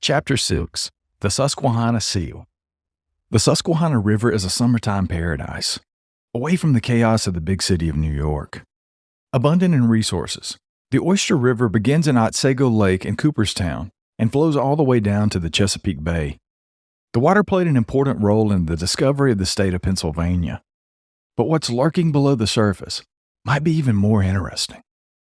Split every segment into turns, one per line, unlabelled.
Chapter 6. The Susquehanna Seal. The Susquehanna River is a summertime paradise, away from the chaos of the big city of New York. Abundant in resources, the Oyster River begins in Otsego Lake in Cooperstown and flows all the way down to the Chesapeake Bay. The water played an important role in the discovery of the state of Pennsylvania. But what's lurking below the surface might be even more interesting.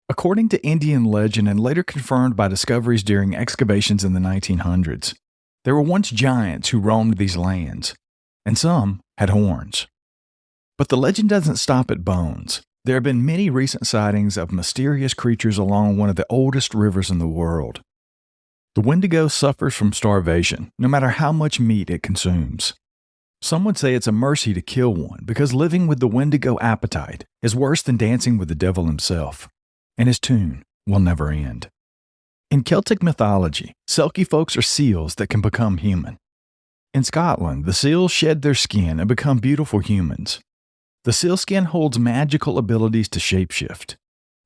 According to Indian legend and later confirmed by discoveries during excavations in the 1900s, there were once giants who roamed these lands, and some had horns. But the legend doesn't stop at bones. There have been many recent sightings of mysterious creatures along one of the oldest rivers in the world. The Wendigo suffers from starvation, no matter how much meat it consumes. Some would say it's a mercy to kill one because living with the Wendigo appetite is worse than dancing with the devil himself, and his tune will never end. In Celtic mythology, Selkie folks are seals that can become human. In Scotland, the seals shed their skin and become beautiful humans. The seal skin holds magical abilities to shapeshift.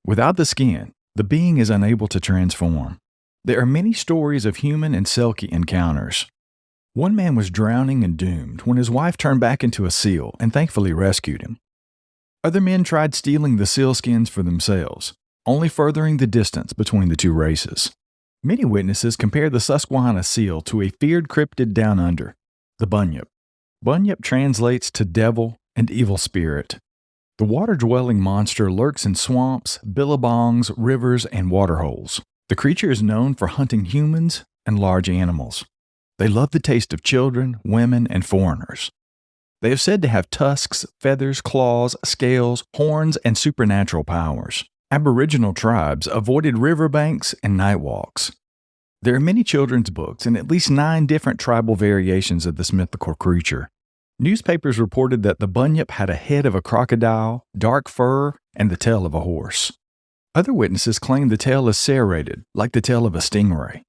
Without the skin, the being is unable to transform. There are many stories of human and Selkie encounters. One man was drowning and doomed when his wife turned back into a seal and thankfully rescued him. Other men tried stealing the seal skins for themselves, only furthering the distance between the two races. Many witnesses compare the Susquehanna seal to a feared cryptid down under, the bunyip. Bunyip translates to devil and evil spirit. The water-dwelling monster lurks in swamps, billabongs, rivers, and waterholes. The creature is known for hunting humans and large animals. They love the taste of children, women, and foreigners. They are said to have tusks, feathers, claws, scales, horns, and supernatural powers. Aboriginal tribes avoided riverbanks and night walks. There are many children's books and at least 9 different tribal variations of this mythical creature. Newspapers reported that the bunyip had a head of a crocodile, dark fur, and the tail of a horse. Other witnesses claim the tail is serrated, like the tail of a stingray.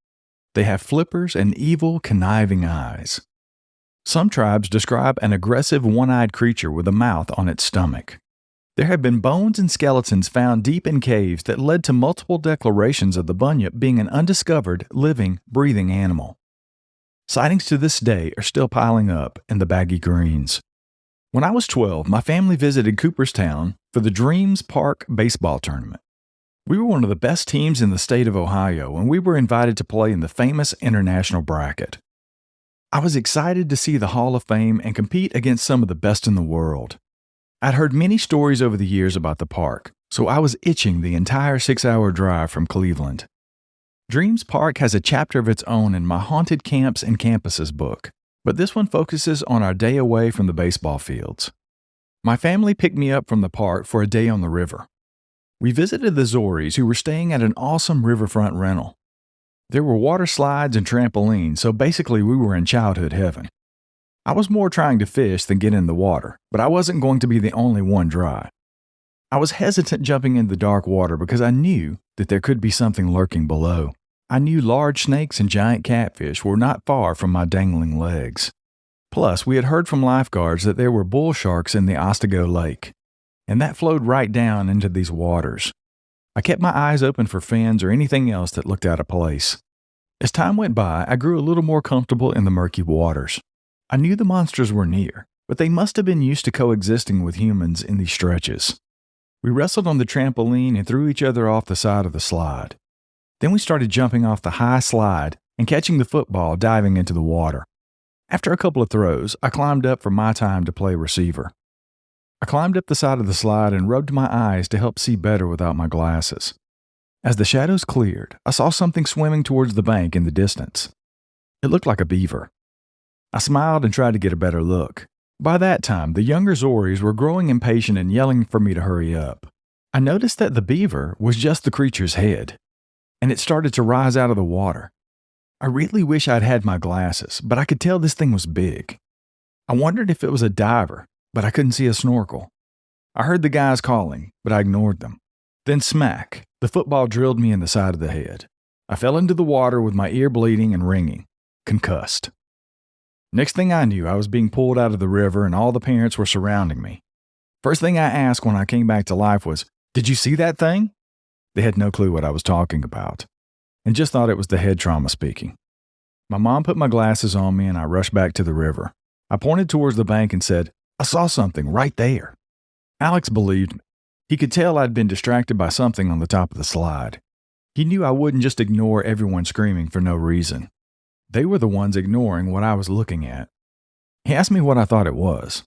They have flippers and evil, conniving eyes. Some tribes describe an aggressive one-eyed creature with a mouth on its stomach. There have been bones and skeletons found deep in caves that led to multiple declarations of the bunyip being an undiscovered, living, breathing animal. Sightings to this day are still piling up in the Baggy Greens. When I was 12, my family visited Cooperstown for the Dreams Park baseball tournament. We were one of the best teams in the state of Ohio, and we were invited to play in the famous international bracket. I was excited to see the Hall of Fame and compete against some of the best in the world. I'd heard many stories over the years about the park, so I was itching the entire 6-hour drive from Cleveland. Dreams Park has a chapter of its own in my Haunted Camps and Campuses book, but this one focuses on our day away from the baseball fields. My family picked me up from the park for a day on the river. We visited the Zories, who were staying at an awesome riverfront rental. There were water slides and trampolines, so basically we were in childhood heaven. I was more trying to fish than get in the water, but I wasn't going to be the only one dry. I was hesitant jumping in the dark water because I knew that there could be something lurking below. I knew large snakes and giant catfish were not far from my dangling legs. Plus, we had heard from lifeguards that there were bull sharks in the Otsego Lake, and that flowed right down into these waters. I kept my eyes open for fins or anything else that looked out of place. As time went by, I grew a little more comfortable in the murky waters. I knew the monsters were near, but they must have been used to coexisting with humans in these stretches. We wrestled on the trampoline and threw each other off the side of the slide. Then we started jumping off the high slide and catching the football diving into the water. After a couple of throws, I climbed up for my time to play receiver. I climbed up the side of the slide and rubbed my eyes to help see better without my glasses. As the shadows cleared, I saw something swimming towards the bank in the distance. It looked like a beaver. I smiled and tried to get a better look. By that time, the younger Zories were growing impatient and yelling for me to hurry up. I noticed that the beaver was just the creature's head, and it started to rise out of the water. I really wish I'd had my glasses, but I could tell this thing was big. I wondered if it was a diver, but I couldn't see a snorkel. I heard the guys calling, but I ignored them. Then smack, the football drilled me in the side of the head. I fell into the water with my ear bleeding and ringing, concussed. Next thing I knew, I was being pulled out of the river and all the parents were surrounding me. First thing I asked when I came back to life was, "Did you see that thing?" They had no clue what I was talking about, and just thought it was the head trauma speaking. My mom put my glasses on me and I rushed back to the river. I pointed towards the bank and said, "I saw something right there." Alex believed me. He could tell I'd been distracted by something on the top of the slide. He knew I wouldn't just ignore everyone screaming for no reason. They were the ones ignoring what I was looking at. He asked me what I thought it was.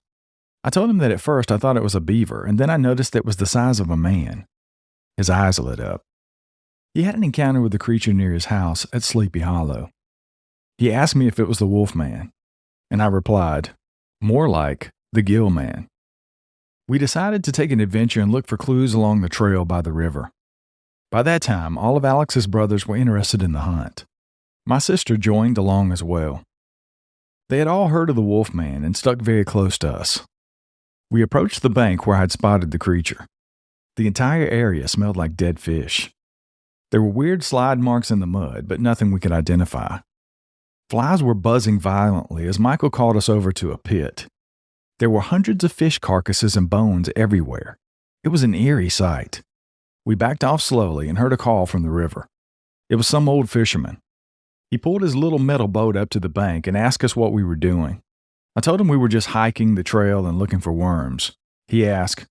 I told him that at first I thought it was a beaver, and then I noticed it was the size of a man. His eyes lit up. He had an encounter with the creature near his house at Sleepy Hollow. He asked me if it was the Wolf Man, and I replied, more like the Gill Man. We decided to take an adventure and look for clues along the trail by the river. By that time, all of Alex's brothers were interested in the hunt. My sister joined along as well. They had all heard of the Wolf Man and stuck very close to us. We approached the bank where I'd spotted the creature. The entire area smelled like dead fish. There were weird slide marks in the mud, but nothing we could identify. Flies were buzzing violently as Michael called us over to a pit. There were hundreds of fish carcasses and bones everywhere. It was an eerie sight. We backed off slowly and heard a call from the river. It was some old fisherman. He pulled his little metal boat up to the bank and asked us what we were doing. I told him we were just hiking the trail and looking for worms. He asked,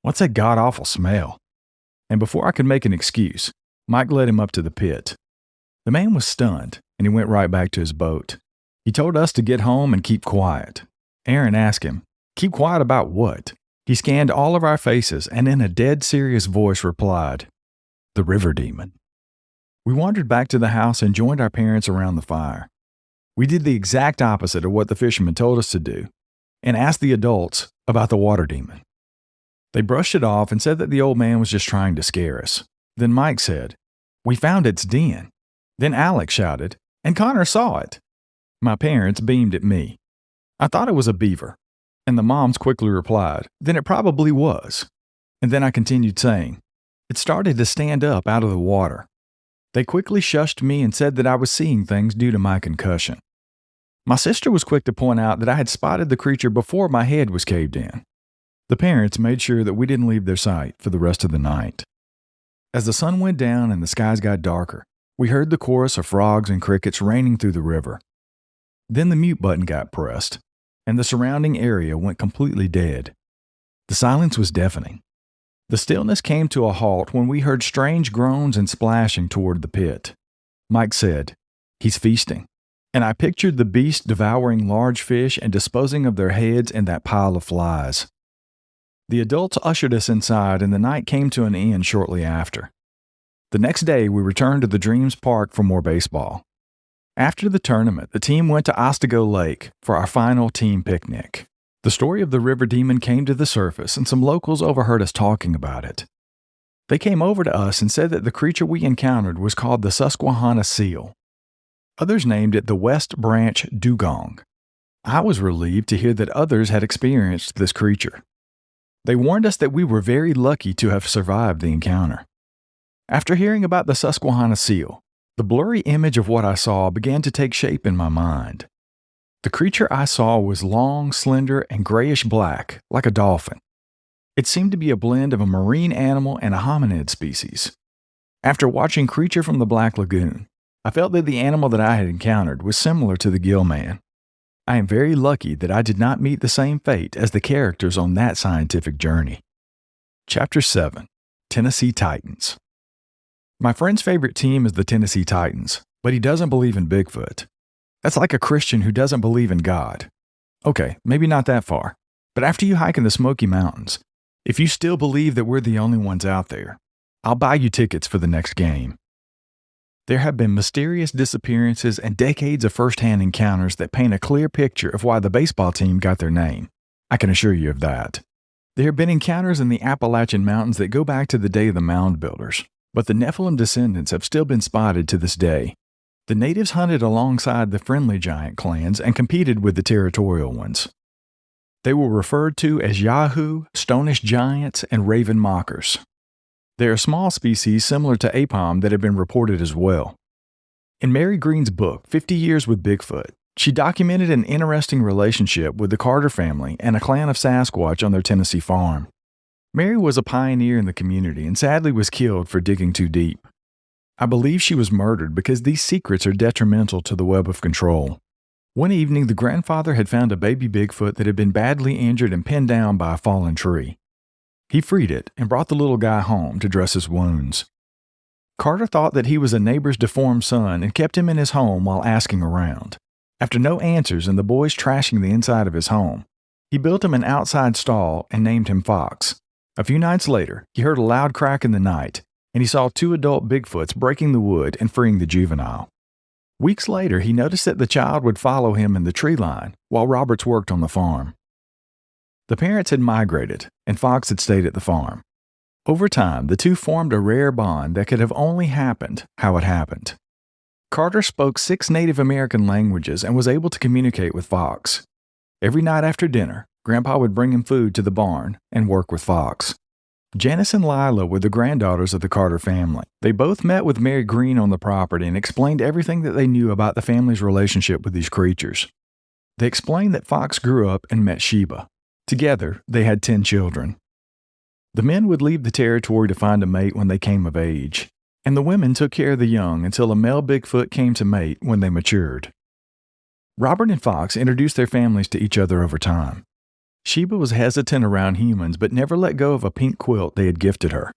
"What's that god-awful smell?" And before I could make an excuse, Mike led him up to the pit. The man was stunned, and he went right back to his boat. He told us to get home and keep quiet. Aaron asked him, "Keep quiet about what?" He scanned all of our faces and in a dead serious voice replied, "The river demon." We wandered back to the house and joined our parents around the fire. We did the exact opposite of what the fisherman told us to do and asked the adults about the water demon. They brushed it off and said that the old man was just trying to scare us. Then Mike said, "We found its den." Then Alex shouted, "And Connor saw it." My parents beamed at me. I thought it was a beaver, and the moms quickly replied, "Then it probably was." And then I continued saying, "It started to stand up out of the water." They quickly shushed me and said that I was seeing things due to my concussion. My sister was quick to point out that I had spotted the creature before my head was caved in. The parents made sure that we didn't leave their sight for the rest of the night. As the sun went down and the skies got darker, we heard the chorus of frogs and crickets raining through the river. Then the mute button got pressed, and the surrounding area went completely dead. The silence was deafening. The stillness came to a halt when we heard strange groans and splashing toward the pit. Mike said, "He's feasting," and I pictured the beast devouring large fish and disposing of their heads in that pile of flies. The adults ushered us inside, and the night came to an end shortly after. The next day, we returned to the Dreams Park for more baseball. After the tournament, the team went to Ostago Lake for our final team picnic. The story of the river demon came to the surface, and some locals overheard us talking about it. They came over to us and said that the creature we encountered was called the Susquehanna seal. Others named it the West Branch Dugong. I was relieved to hear that others had experienced this creature. They warned us that we were very lucky to have survived the encounter. After hearing about the Susquehanna seal, the blurry image of what I saw began to take shape in my mind. The creature I saw was long, slender, and grayish-black, like a dolphin. It seemed to be a blend of a marine animal and a hominid species. After watching Creature from the Black Lagoon, I felt that the animal that I had encountered was similar to the Gill Man. I am very lucky that I did not meet the same fate as the characters on that scientific journey. Chapter 7. Tennessee Titans. My friend's favorite team is the Tennessee Titans, but he doesn't believe in Bigfoot. That's like a Christian who doesn't believe in God. Okay, maybe not that far, but after you hike in the Smoky Mountains, if you still believe that we're the only ones out there, I'll buy you tickets for the next game. There have been mysterious disappearances and decades of first-hand encounters that paint a clear picture of why the baseball team got their name. I can assure you of that. There have been encounters in the Appalachian Mountains that go back to the day of the mound builders, but the Nephilim descendants have still been spotted to this day. The natives hunted alongside the friendly giant clans and competed with the territorial ones. They were referred to as Yahoo, Stonish Giants, and Raven Mockers. There are small species similar to Apom that have been reported as well. In Mary Green's book, 50 Years with Bigfoot, she documented an interesting relationship with the Carter family and a clan of Sasquatch on their Tennessee farm. Mary was a pioneer in the community and sadly was killed for digging too deep. I believe she was murdered because these secrets are detrimental to the web of control. One evening, the grandfather had found a baby Bigfoot that had been badly injured and pinned down by a fallen tree. He freed it and brought the little guy home to dress his wounds. Carter thought that he was a neighbor's deformed son and kept him in his home while asking around. After no answers and the boys trashing the inside of his home, he built him an outside stall and named him Fox. A few nights later, he heard a loud crack in the night, and he saw 2 adult Bigfoots breaking the wood and freeing the juvenile. Weeks later, he noticed that the child would follow him in the tree line while Roberts worked on the farm. The parents had migrated, and Fox had stayed at the farm. Over time, the two formed a rare bond that could have only happened how it happened. Carter spoke 6 Native American languages and was able to communicate with Fox. Every night after dinner, Grandpa would bring him food to the barn and work with Fox. Janice and Lila were the granddaughters of the Carter family. They both met with Mary Green on the property and explained everything that they knew about the family's relationship with these creatures. They explained that Fox grew up and met Sheba. Together, they had 10 children. The men would leave the territory to find a mate when they came of age, and the women took care of the young until a male Bigfoot came to mate when they matured. Robert and Fox introduced their families to each other over time. Sheba was hesitant around humans but never let go of a pink quilt they had gifted her.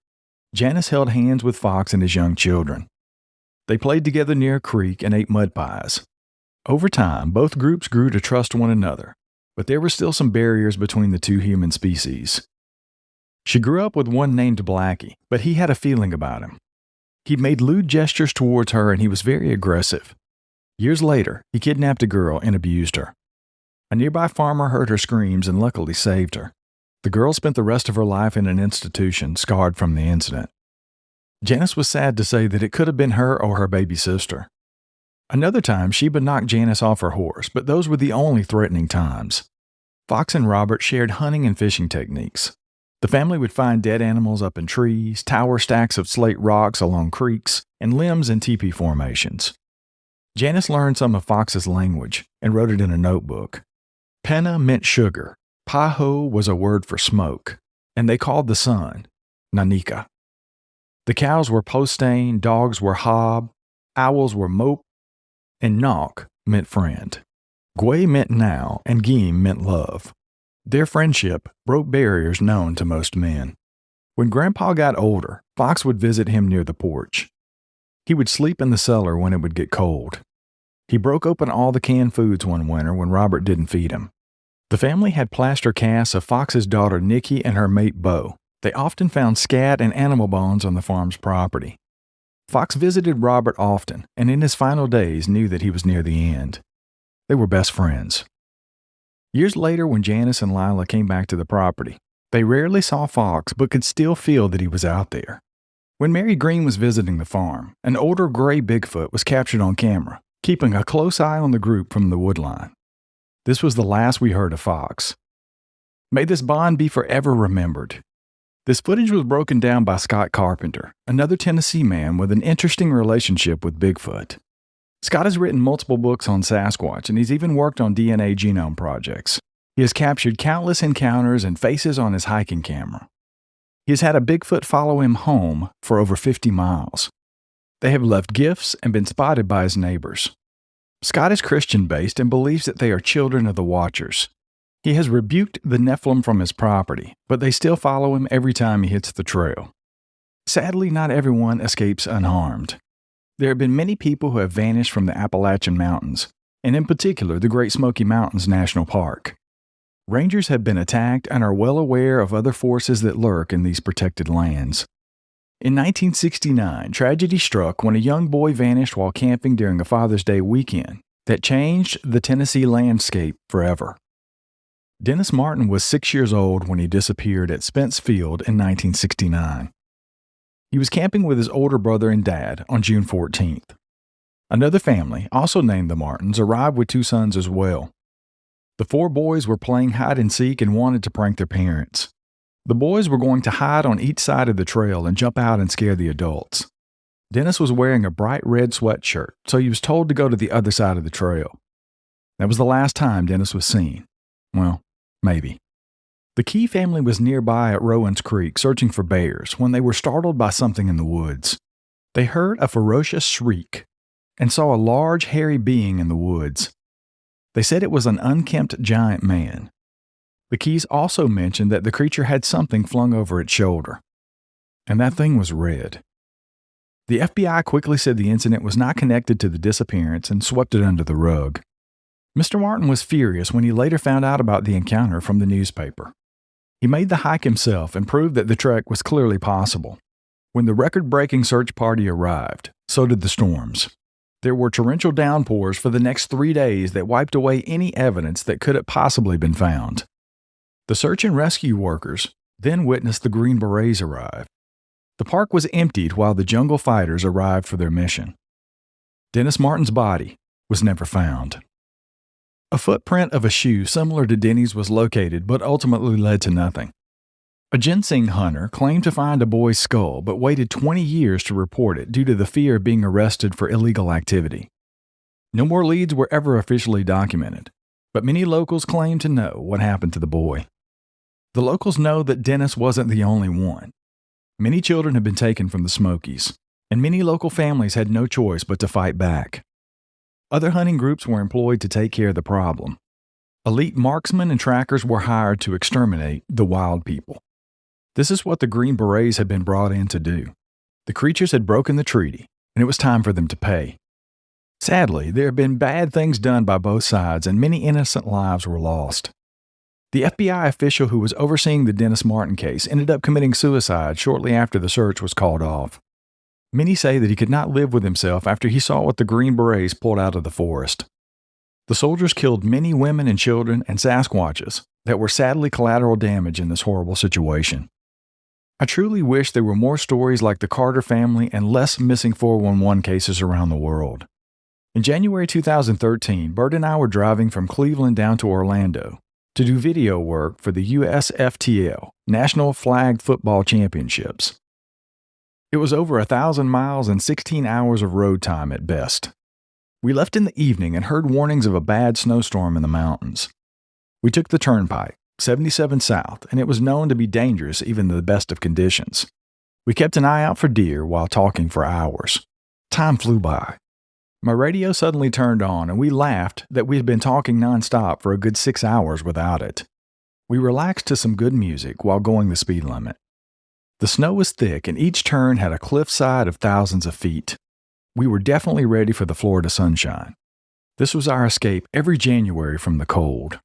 Janice held hands with Fox and his young children. They played together near a creek and ate mud pies. Over time, both groups grew to trust one another, but there were still some barriers between the two human species. She grew up with one named Blackie, but he had a feeling about him. He made lewd gestures towards her and he was very aggressive. Years later, he kidnapped a girl and abused her. A nearby farmer heard her screams and luckily saved her. The girl spent the rest of her life in an institution, scarred from the incident. Janice was sad to say that it could have been her or her baby sister. Another time, Sheba knocked Janice off her horse, but those were the only threatening times. Fox and Robert shared hunting and fishing techniques. The family would find dead animals up in trees, tower stacks of slate rocks along creeks, and limbs in teepee formations. Janice learned some of Fox's language and wrote it in a notebook. Penna meant sugar, Paho was a word for smoke, and they called the sun Nanika. The cows were Postain, dogs were Hob, owls were Mope, and Knock meant friend. Gway meant now, and Geem meant love. Their friendship broke barriers known to most men. When Grandpa got older, Fox would visit him near the porch. He would sleep in the cellar when it would get cold. He broke open all the canned foods one winter when Robert didn't feed him. The family had plaster casts of Fox's daughter Nikki and her mate Bo. They often found scat and animal bones on the farm's property. Fox visited Robert often, and in his final days knew that he was near the end. They were best friends. Years later, when Janice and Lila came back to the property, they rarely saw Fox but could still feel that he was out there. When Mary Green was visiting the farm, an older gray Bigfoot was captured on camera, keeping a close eye on the group from the woodline. This was the last we heard of Fox. May this bond be forever remembered. This footage was broken down by Scott Carpenter, another Tennessee man with an interesting relationship with Bigfoot. Scott has written multiple books on Sasquatch, and he's even worked on DNA genome projects. He has captured countless encounters and faces on his hiking camera. He has had a Bigfoot follow him home for over 50 miles. They have left gifts and been spotted by his neighbors. Scott is Christian-based and believes that they are children of the Watchers. He has rebuked the Nephilim from his property, but they still follow him every time he hits the trail. Sadly, not everyone escapes unharmed. There have been many people who have vanished from the Appalachian Mountains, and in particular the Great Smoky Mountains National Park. Rangers have been attacked and are well aware of other forces that lurk in these protected lands. In 1969, tragedy struck when a young boy vanished while camping during a Father's Day weekend that changed the Tennessee landscape forever. Dennis Martin was 6 years old when he disappeared at Spence Field in 1969. He was camping with his older brother and dad on June 14th. Another family, also named the Martins, arrived with 2 sons as well. The 4 boys were playing hide and seek and wanted to prank their parents. The boys were going to hide on each side of the trail and jump out and scare the adults. Dennis was wearing a bright red sweatshirt, so he was told to go to the other side of the trail. That was the last time Dennis was seen. Well, maybe. The Key family was nearby at Rowan's Creek searching for bears when they were startled by something in the woods. They heard a ferocious shriek and saw a large, hairy being in the woods. They said it was an unkempt giant man. The keys also mentioned that the creature had something flung over its shoulder. And that thing was red. The FBI quickly said the incident was not connected to the disappearance and swept it under the rug. Mr. Martin was furious when he later found out about the encounter from the newspaper. He made the hike himself and proved that the trek was clearly possible. When the record-breaking search party arrived, so did the storms. There were torrential downpours for the next 3 days that wiped away any evidence that could have possibly been found. The search and rescue workers then witnessed the Green Berets arrive. The park was emptied while the jungle fighters arrived for their mission. Dennis Martin's body was never found. A footprint of a shoe similar to Denny's was located but ultimately led to nothing. A ginseng hunter claimed to find a boy's skull but waited 20 years to report it due to the fear of being arrested for illegal activity. No more leads were ever officially documented, but many locals claim to know what happened to the boy. The locals know that Dennis wasn't the only one. Many children had been taken from the Smokies, and many local families had no choice but to fight back. Other hunting groups were employed to take care of the problem. Elite marksmen and trackers were hired to exterminate the wild people. This is what the Green Berets had been brought in to do. The creatures had broken the treaty, and it was time for them to pay. Sadly, there have been bad things done by both sides, and many innocent lives were lost. The FBI official who was overseeing the Dennis Martin case ended up committing suicide shortly after the search was called off. Many say that he could not live with himself after he saw what the Green Berets pulled out of the forest. The soldiers killed many women and children and Sasquatches that were sadly collateral damage in this horrible situation. I truly wish there were more stories like the Carter family and less missing 411 cases around the world. In January 2013, Bert and I were driving from Cleveland down to Orlando to do video work for the USFTL, National Flag Football Championships. It was over 1,000 miles and 16 hours of road time at best. We left in the evening and heard warnings of a bad snowstorm in the mountains. We took the turnpike, 77 South, and it was known to be dangerous even in the best of conditions. We kept an eye out for deer while talking for hours. Time flew by. My radio suddenly turned on and we laughed that we had been talking nonstop for a good 6 hours without it. We relaxed to some good music while going the speed limit. The snow was thick and each turn had a cliffside of thousands of feet. We were definitely ready for the Florida sunshine. This was our escape every January from the cold.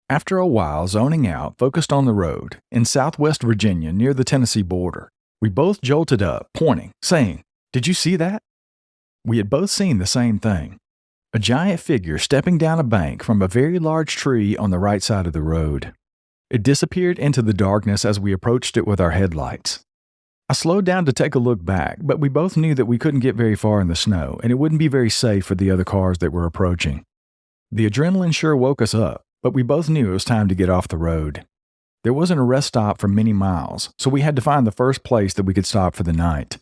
After a while, zoning out, focused on the road, in southwest Virginia near the Tennessee border, we both jolted up, pointing, saying, "Did you see that?" We had both seen the same thing. A giant figure stepping down a bank from a very large tree on the right side of the road. It disappeared into the darkness as we approached it with our headlights. I slowed down to take a look back, but we both knew that we couldn't get very far in the snow, and it wouldn't be very safe for the other cars that were approaching. The adrenaline sure woke us up, but we both knew it was time to get off the road. There wasn't a rest stop for many miles, so we had to find the first place that we could stop for the night.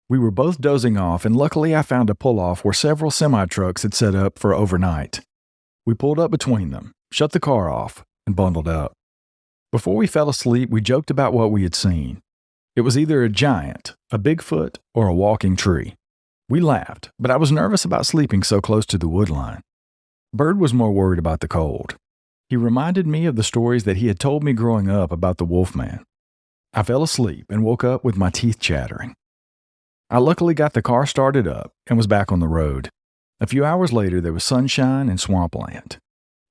We were both dozing off, and luckily I found a pull-off where several semi-trucks had set up for overnight. We pulled up between them, shut the car off, and bundled up. Before we fell asleep, we joked about what we had seen. It was either a giant, a Bigfoot, or a walking tree. We laughed, but I was nervous about sleeping so close to the woodline. Bird was more worried about the cold. He reminded me of the stories that he had told me growing up about the Wolfman. I fell asleep and woke up with my teeth chattering. I luckily got the car started up and was back on the road. A few hours later, there was sunshine and swampland.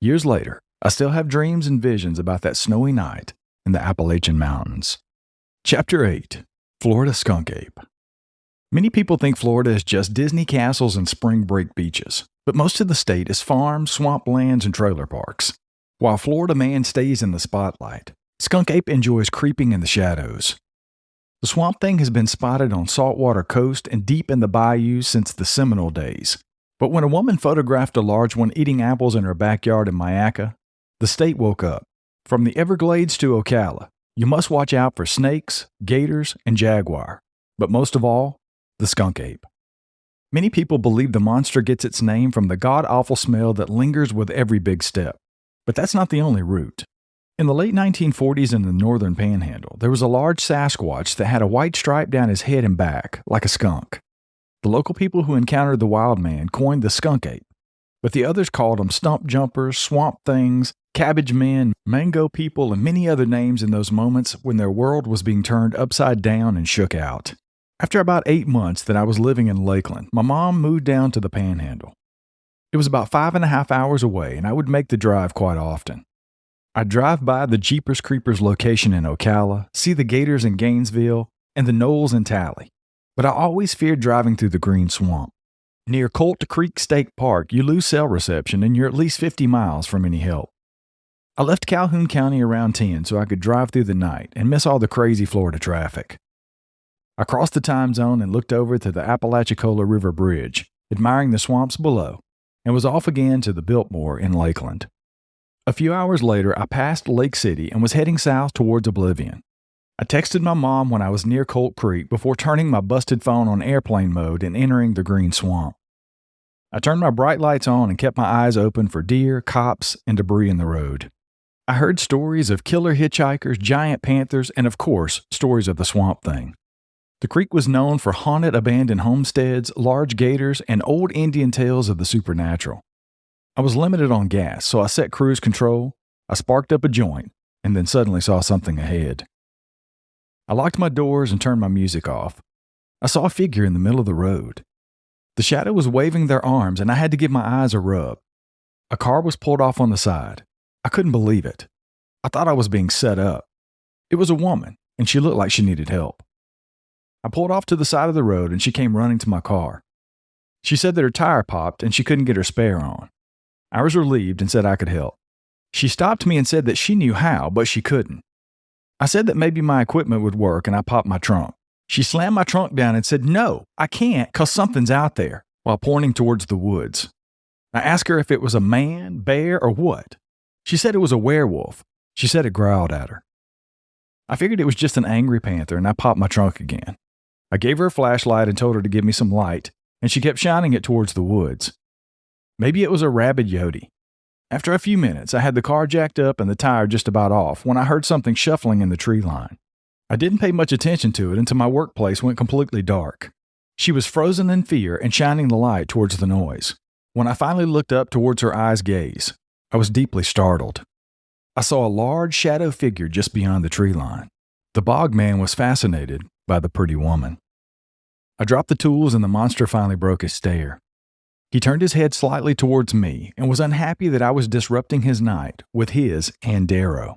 Years later, I still have dreams and visions about that snowy night in the Appalachian Mountains. Chapter 8. Florida Skunk Ape. Many people think Florida is just Disney castles and spring break beaches, but most of the state is farms, swamplands, and trailer parks. While Florida man stays in the spotlight, Skunk Ape enjoys creeping in the shadows. The Swamp Thing has been spotted on saltwater coast and deep in the bayous since the Seminole days. But when a woman photographed a large one eating apples in her backyard in Mayaca, the state woke up. From the Everglades to Ocala, you must watch out for snakes, gators, and jaguar. But most of all, the skunk ape. Many people believe the monster gets its name from the god-awful smell that lingers with every big step. But that's not the only route. In the late 1940s in the northern panhandle, there was a large Sasquatch that had a white stripe down his head and back, like a skunk. The local people who encountered the wild man coined the skunk ape, but the others called them stump jumpers, swamp things, cabbage men, mango people, and many other names in those moments when their world was being turned upside down and shook out. After about 8 months that I was living in Lakeland, my mom moved down to the Panhandle. It was about 5.5 hours away, and I would make the drive quite often. I'd drive by the Jeepers Creepers location in Ocala, see the Gators in Gainesville, and the Knolls in Tally. But I always feared driving through the Green Swamp. Near Colt Creek State Park, you lose cell reception and you're at least 50 miles from any help. I left Calhoun County around 10 so I could drive through the night and miss all the crazy Florida traffic. I crossed the time zone and looked over to the Apalachicola River Bridge, admiring the swamps below, and was off again to the Biltmore in Lakeland. A few hours later, I passed Lake City and was heading south towards oblivion. I texted my mom when I was near Colt Creek before turning my busted phone on airplane mode and entering the Green Swamp. I turned my bright lights on and kept my eyes open for deer, cops, and debris in the road. I heard stories of killer hitchhikers, giant panthers, and of course, stories of the Swamp Thing. The creek was known for haunted abandoned homesteads, large gators, and old Indian tales of the supernatural. I was limited on gas, so I set cruise control, I sparked up a joint, and then suddenly saw something ahead. I locked my doors and turned my music off. I saw a figure in the middle of the road. The shadow was waving their arms, and I had to give my eyes a rub. A car was pulled off on the side. I couldn't believe it. I thought I was being set up. It was a woman, and she looked like she needed help. I pulled off to the side of the road, and she came running to my car. She said that her tire popped and she couldn't get her spare on. I was relieved and said I could help. She stopped me and said that she knew how, but she couldn't. I said that maybe my equipment would work, and I popped my trunk. She slammed my trunk down and said, "No, I can't, 'cause something's out there," while pointing towards the woods. I asked her if it was a man, bear, or what. She said it was a werewolf. She said it growled at her. I figured it was just an angry panther, and I popped my trunk again. I gave her a flashlight and told her to give me some light, and she kept shining it towards the woods. Maybe it was a rabid yodi. After a few minutes, I had the car jacked up and the tire just about off when I heard something shuffling in the tree line. I didn't pay much attention to it until my workplace went completely dark. She was frozen in fear and shining the light towards the noise. When I finally looked up towards her eyes' gaze, I was deeply startled. I saw a large shadow figure just beyond the tree line. The bog man was fascinated by the pretty woman. I dropped the tools and the monster finally broke his stare. He turned his head slightly towards me and was unhappy that I was disrupting his night with his Andero.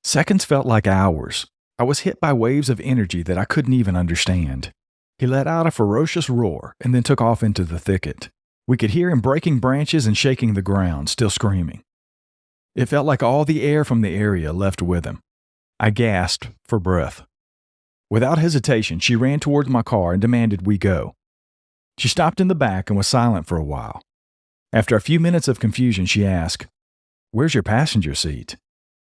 Seconds felt like hours. I was hit by waves of energy that I couldn't even understand. He let out a ferocious roar and then took off into the thicket. We could hear him breaking branches and shaking the ground, still screaming. It felt like all the air from the area left with him. I gasped for breath. Without hesitation, she ran towards my car and demanded we go. She stopped in the back and was silent for a while. After a few minutes of confusion, she asked, "Where's your passenger seat?"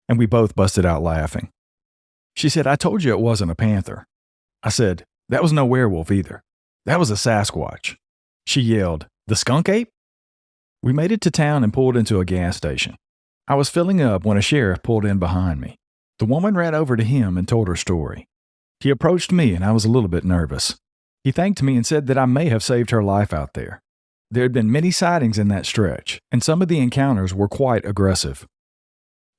And we both busted out laughing. She said, "I told you it wasn't a panther." I said, "That was no werewolf either. That was a Sasquatch." She yelled, "The skunk ape?" We made it to town and pulled into a gas station. I was filling up when a sheriff pulled in behind me. The woman ran over to him and told her story. He approached me and I was a little bit nervous. He thanked me and said that I may have saved her life out there. There had been many sightings in that stretch, and some of the encounters were quite aggressive.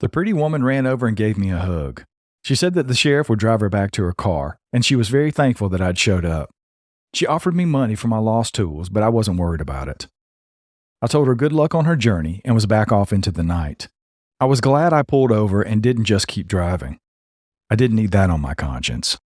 The pretty woman ran over and gave me a hug. She said that the sheriff would drive her back to her car, and she was very thankful that I'd showed up. She offered me money for my lost tools, but I wasn't worried about it. I told her good luck on her journey and was back off into the night. I was glad I pulled over and didn't just keep driving. I didn't need that on my conscience.